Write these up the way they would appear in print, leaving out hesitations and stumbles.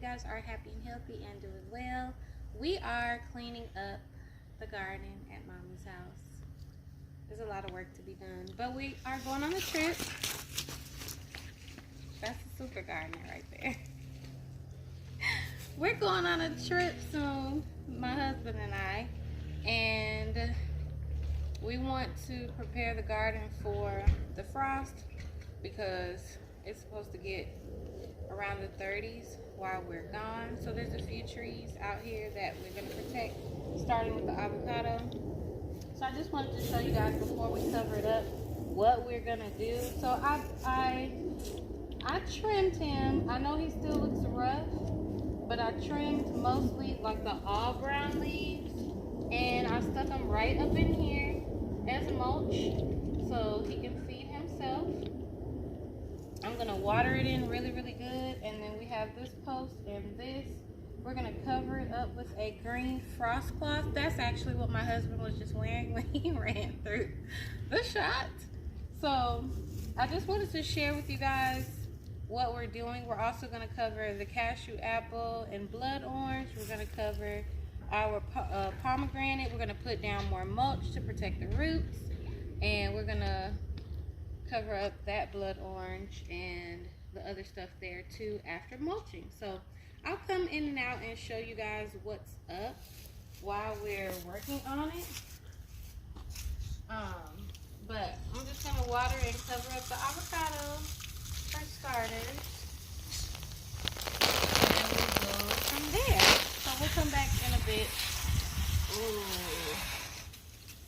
guys are happy and healthy and doing well. We are cleaning up the garden at Mommy's house. There's a lot of work to be done, but we are going on a trip. That's a super gardener right there. We're going on a trip soon, my husband and I, and we want to prepare the garden for the frost because it's supposed to get around the 30s while we're gone. So there's a few trees out here that we're going to protect, starting with the avocado. So I just wanted to show you guys before we cover it up what we're going to do. So I trimmed him. I know he still looks rough, but I trimmed mostly like the all brown leaves, and I stuck them right up in here as mulch so he can feed himself. I'm gonna water it in really good, and then we have this post and this. We're gonna cover it up with a green frost cloth. That's actually what my husband was just wearing when he ran through the shot. So I just wanted to share with you guys what we're doing. We're also going to cover the cashew apple and blood orange. We're going to cover our pomegranate. We're going to put down more mulch to protect the roots, and we're going to cover up that blood orange and the other stuff there too after mulching. So I'll come in and out and show you guys what's up while we're working on it. But I'm just going to water and cover up the avocado for starters, and we'll go from there. So we'll come back in a bit. Ooh.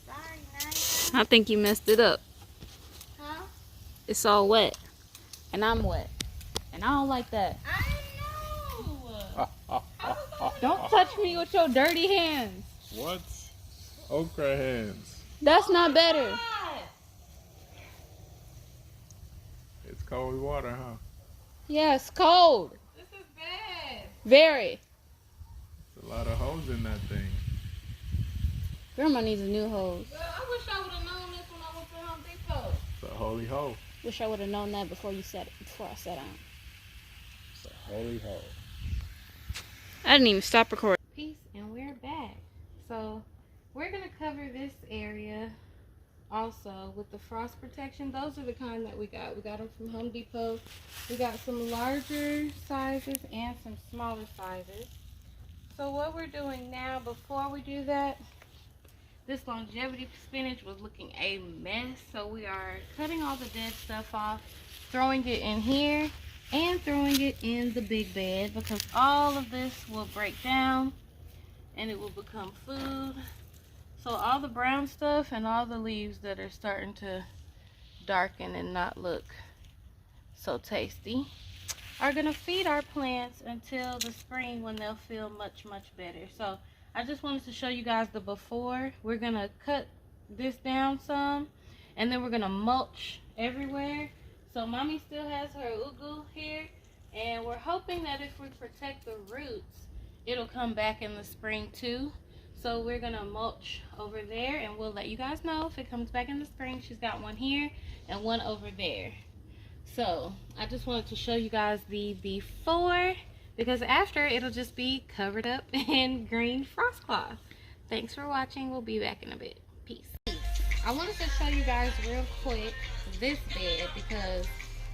Sorry, Naya. I think you messed it up. Huh? It's all wet. And I'm wet. And I don't like that. I know. Don't touch me with your dirty hands. What? Okra hands. That's not better. God. It's cold water, huh? Yes, cold. This is bad. Very. There's a lot of holes in that thing. Grandma needs a new hose. Well, I wish I would have known this when I went to Home Depot. It's a holy hole. Wish I would have known that before I sat down. It's a holy hole. I didn't even stop recording. Peace, and we're back. So we're gonna cover this area also with the frost protection. Those are the kind that we got. We got them from Home Depot. We got some larger sizes and some smaller sizes. So what we're doing now, before we do that, this longevity spinach was looking a mess. So we are cutting all the dead stuff off, throwing it in here, and throwing it in the big bed, because all of this will break down and it will become food. So all the brown stuff and all the leaves that are starting to darken and not look so tasty are gonna feed our plants until the spring, when they'll feel much better. So I just wanted to show you guys the before. We're gonna cut this down some, and then we're gonna mulch everywhere. So Mommy still has her ugu here, and we're hoping that if we protect the roots, it'll come back in the spring too. So we're gonna mulch over there, and we'll let you guys know if it comes back in the spring. She's got one here and one over there. So I just wanted to show you guys the before, because after it'll just be covered up in green frost cloth. Thanks for watching. We'll be back in a bit. Peace. I wanted to show you guys real quick this bed, because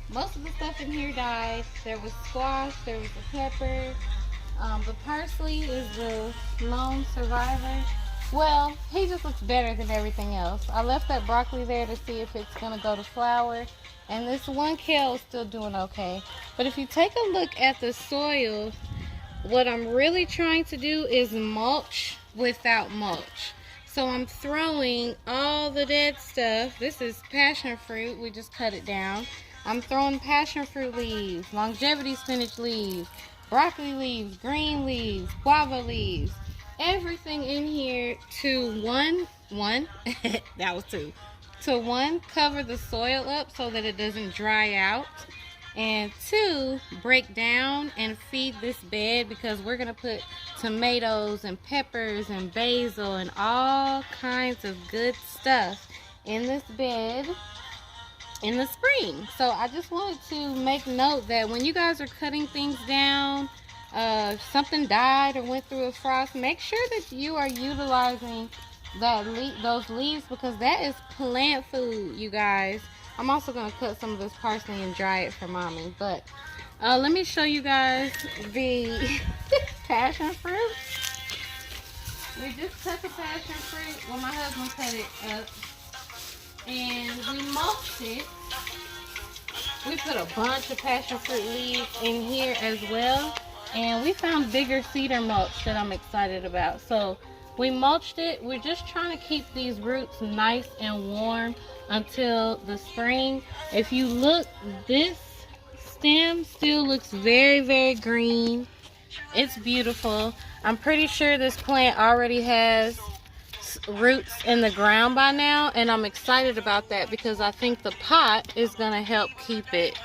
most of the stuff in here died. There was squash, there was a pepper. The parsley is the lone survivor. Well, he just looks better than everything else. I left that broccoli there to see if it's gonna go to flower, and this one kale is still doing okay. But if you take a look at the soil, what I'm really trying to do is mulch without mulch. So I'm throwing all the dead stuff. This is passion fruit. We just cut it down. I'm throwing passion fruit leaves, longevity spinach leaves, broccoli leaves, green leaves, guava leaves, everything in here to one, that was two, to one, cover the soil up so that it doesn't dry out, and two, break down and feed this bed, because we're gonna put tomatoes and peppers and basil and all kinds of good stuff in this bed in the spring. So I just wanted to make note that when you guys are cutting things down something died or went through a frost, make sure that you are utilizing those leaves, because that is plant food, you guys. I'm also going to cut some of this parsley and dry it for mommy. But let me show you guys the passion fruit. We just cut the passion fruit. Well, my husband cut it up. And we mulched it. We put a bunch of passion fruit leaves in here as well. And we found bigger cedar mulch that I'm excited about. So we mulched it. We're just trying to keep these roots nice and warm until the spring. If you look, this stem still looks very, very green. It's beautiful. I'm pretty sure this plant already has roots in the ground by now, and I'm excited about that because I think the pot is going to help keep it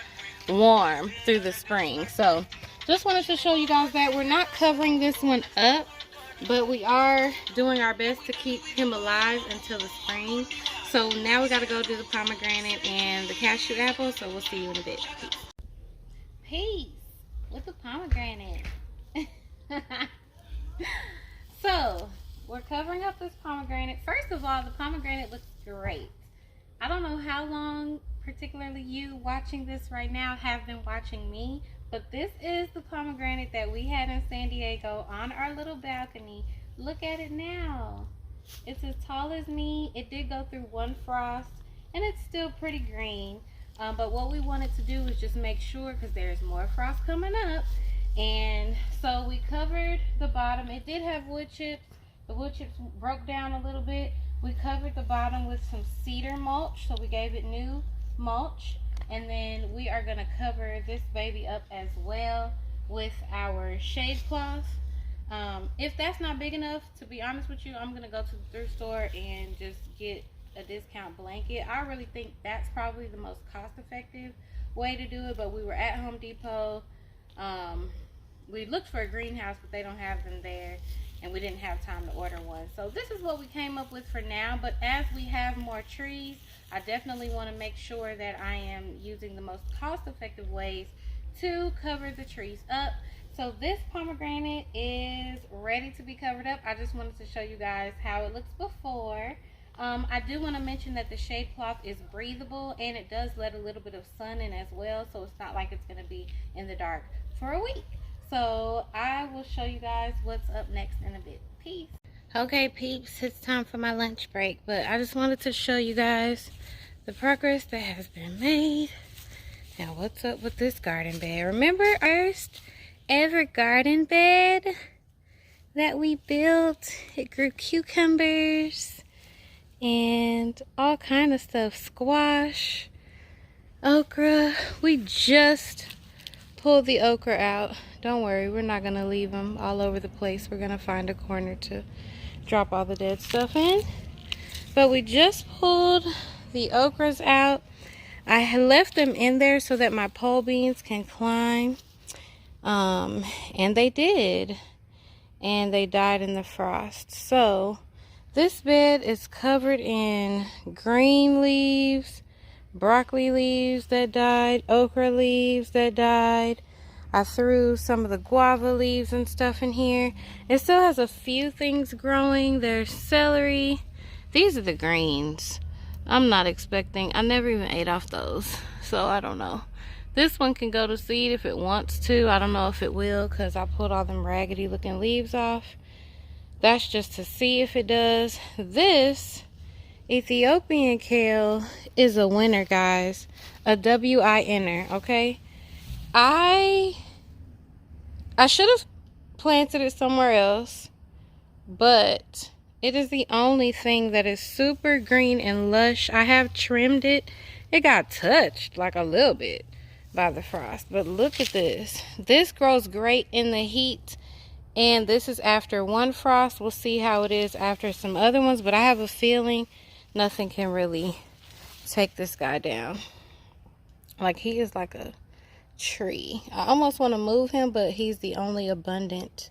warm through the spring. So just wanted to show you guys that we're not covering this one up, but we are doing our best to keep him alive until the spring. So now we got to go do the pomegranate and the cashew apple, so we'll see you in a bit. Peace with the pomegranate. So we're covering up this pomegranate. First of all, the pomegranate looks great. I don't know how long, particularly you watching this right now, have been watching me, but this is the pomegranate that we had in San Diego on our little balcony. Look at it now. It's as tall as me. It did go through one frost, and it's still pretty green. But what we wanted to do was just make sure, because there's more frost coming up, and so we covered the bottom. It did have wood chips. The wood chips broke down a little bit. We covered the bottom with some cedar mulch, so we gave it new mulch. And then we are going to cover this baby up as well with our shade cloth. If that's not big enough, to be honest with you, I'm going to go to the thrift store and just get a discount blanket. I really think that's probably the most cost-effective way to do it, but we were at Home Depot. We looked for a greenhouse, but they don't have them there, and we didn't have time to order one. So this is what we came up with for now, but as we have more trees, I definitely want to make sure that I am using the most cost-effective ways to cover the trees up. So this pomegranate is ready to be covered up. I just wanted to show you guys how it looks before. I do want to mention that the shade cloth is breathable, and it does let a little bit of sun in as well, so it's not like it's going to be in the dark for a week. So I will show you guys what's up next in a bit. Peace. Okay, peeps, it's time for my lunch break, but I just wanted to show you guys the progress that has been made. Now, what's up with this garden bed? Remember our first ever garden bed that we built? It grew cucumbers and all kind of stuff, squash, okra. We just pulled the okra out. Don't worry, we're not gonna leave them all over the place. We're gonna find a corner to drop all the dead stuff in. But we just pulled the okras out. I had left them in there so that my pole beans can climb, and they did, and they died in the frost. So this bed is covered in green leaves, broccoli leaves that died, okra leaves that died. I threw some of the guava leaves and stuff in here. It still has a few things growing. There's celery. These are the greens. I'm not expecting, I never even ate off those, so I don't know. This one can go to seed if it wants to. I don't know if it will, because I pulled all them raggedy looking leaves off. That's just to see if it does. This Ethiopian kale is a winner, guys. A W-I-N-er, okay? I should have planted it somewhere else, but it is the only thing that is super green and lush. I have trimmed it. It got touched like a little bit by the frost, but look at this. This grows great in the heat, and this is after one frost. We'll see how it is after some other ones, but I have a feeling nothing can really take this guy down. Like, he is like a tree. I almost want to move him, but he's the only abundant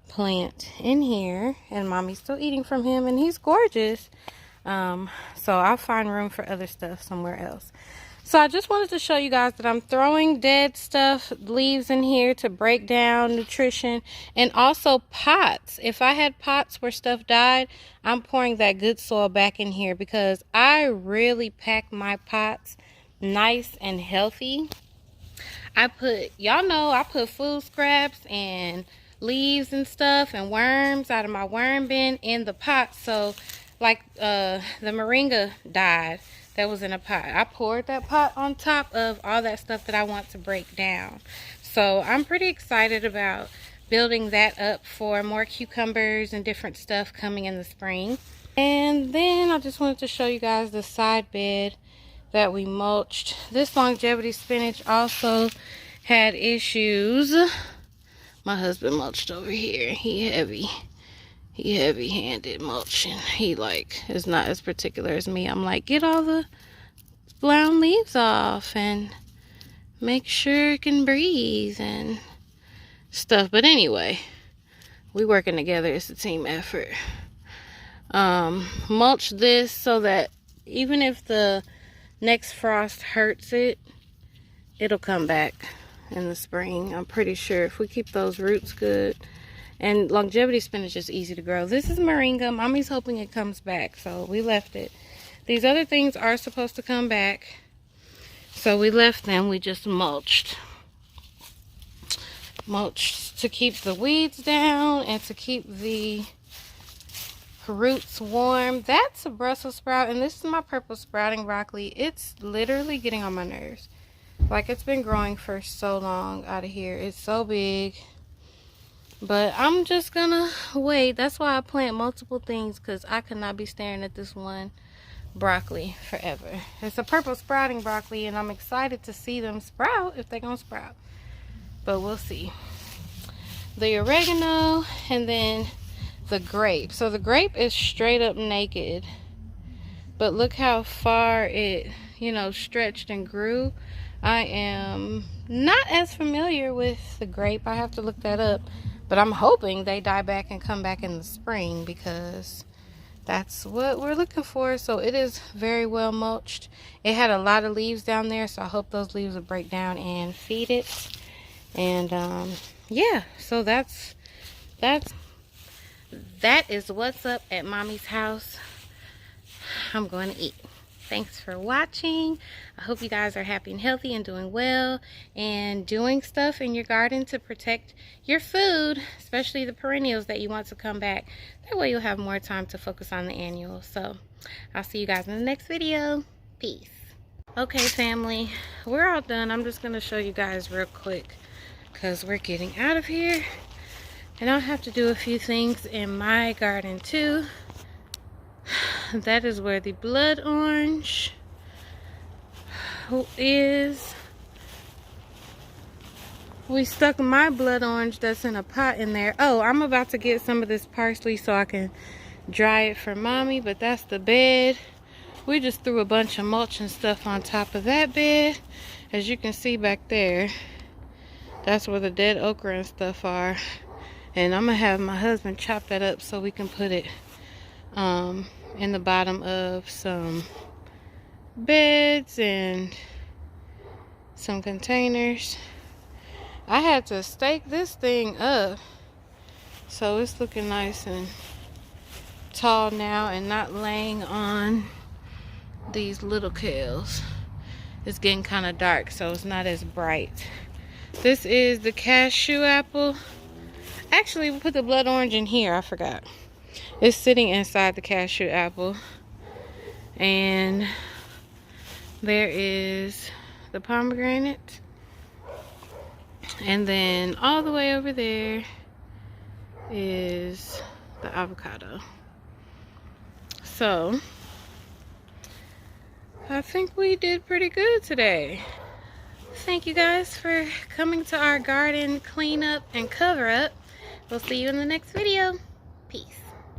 plant in here, and mommy's still eating from him, and he's gorgeous. So I'll find room for other stuff somewhere else. So I just wanted to show you guys that I'm throwing dead stuff, leaves in here to break down nutrition, and also pots. If I had pots where stuff died, I'm pouring that good soil back in here because I really pack my pots nice and healthy. Y'all know I put food scraps and leaves and stuff and worms out of my worm bin in the pot. So like the moringa died that was in a pot, I poured that pot on top of all that stuff that I want to break down. So I'm pretty excited about building that up for more cucumbers and different stuff coming in the spring. And then I just wanted to show you guys the side bed that we mulched. This longevity spinach also had issues. My husband mulched over here. He heavy-handed mulching. He like is not as particular as me. I'm like, get all the brown leaves off and make sure it can breathe and stuff. But anyway, we working together. It's a team effort. Mulch this so that even if the next frost hurts it, it'll come back in the spring. I'm pretty sure if we keep those roots good. And longevity spinach is easy to grow. This is moringa. Mommy's hoping it comes back, so we left it. These other things are supposed to come back, so we left them. We just mulched to keep the weeds down and to keep the roots warm. That's a Brussels sprout, and this is my purple sprouting broccoli. It's literally getting on my nerves. Like, it's been growing for so long out of here. It's so big, but I'm just gonna wait. That's why I plant multiple things, because I could not be staring at this one broccoli forever. It's a purple sprouting broccoli, and I'm excited to see them sprout if they're gonna sprout, but we'll see. The oregano, and then the grape. So the grape is straight up naked, but look how far it, you know, stretched and grew. I am not as familiar with the grape. I have to look that up, but I'm hoping they die back and come back in the spring, because that's what we're looking for. So it is very well mulched. It had a lot of leaves down there, so I hope those leaves will break down and feed it. And yeah, so that is what's up at Mommy's house. I'm going to eat. Thanks for watching. I hope you guys are happy and healthy and doing well and doing stuff in your garden to protect your food, especially the perennials that you want to come back. That way you'll have more time to focus on the annuals. So I'll see you guys in the next video. Peace. Okay, family, we're all done. I'm just going to show you guys real quick because we're getting out of here. And I'll have to do a few things in my garden too. That is where the blood orange is. We stuck my blood orange that's in a pot in there. Oh, I'm about to get some of this parsley so I can dry it for Mommy, but that's the bed. We just threw a bunch of mulch and stuff on top of that bed. As you can see back there, that's where the dead okra and stuff are. And I'm gonna have my husband chop that up so we can put it in the bottom of some beds and some containers. I had to stake this thing up so it's looking nice and tall now and not laying on these little kales. It's getting kind of dark, so it's not as bright. This is the cashew apple. Actually, we put the blood orange in here. I forgot. It's sitting inside the cashew apple. And there is the pomegranate. And then all the way over there is the avocado. So I think we did pretty good today. Thank you guys for coming to our garden cleanup and cover up. We'll see you in the next video. Peace.